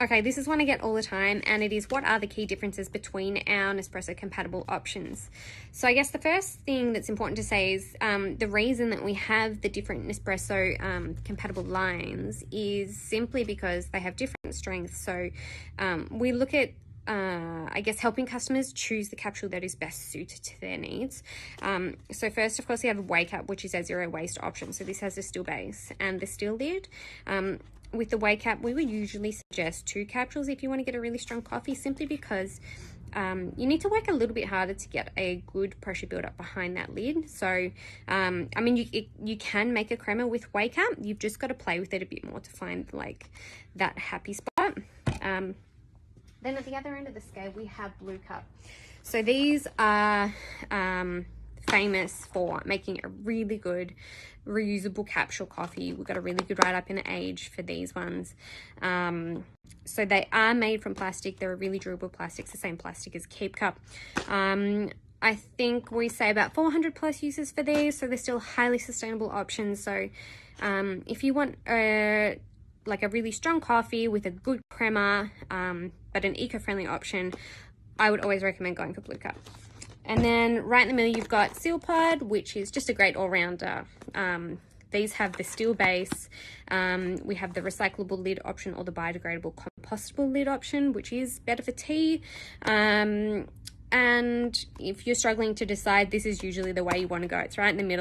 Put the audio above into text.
Okay, this is one I get all the time, and it is, what are the key differences between our Nespresso compatible options? So I guess the first thing that's important to say is the reason that we have the different Nespresso compatible lines is simply because they have different strengths. So we look at I guess helping customers choose the capsule that is best suited to their needs. So first, of course, we have a Wake Up, which is a zero waste option. So this has a still base and the still lid. With the Wake Up, we would usually suggest 2 capsules if you want to get a really strong coffee, simply because you need to work a little bit harder to get a good pressure build-up behind that lid. So, I mean, you can make a crema with Wake Up. You've just got to play with it a bit more to find, like, that happy spot. Then at the other end of the scale, we have Blue Cup. So these are famous for making a really good reusable capsule coffee. We've got a really good write-up in the age for these ones. So they are made from plastic. They're a really durable plastic. It's the same plastic as Keep Cup. I think we say about 400 plus uses for these, so they're still highly sustainable options. So if you want like a really strong coffee with a good crema, but an eco-friendly option, I would always recommend going for Blue Cup. And then right in the middle, you've got Seal Pod, which is just a great all-rounder. These have the steel base. We have the recyclable lid option or the biodegradable compostable lid option, which is better for tea. And if you're struggling to decide, this is usually the way you want to go. It's right in the middle.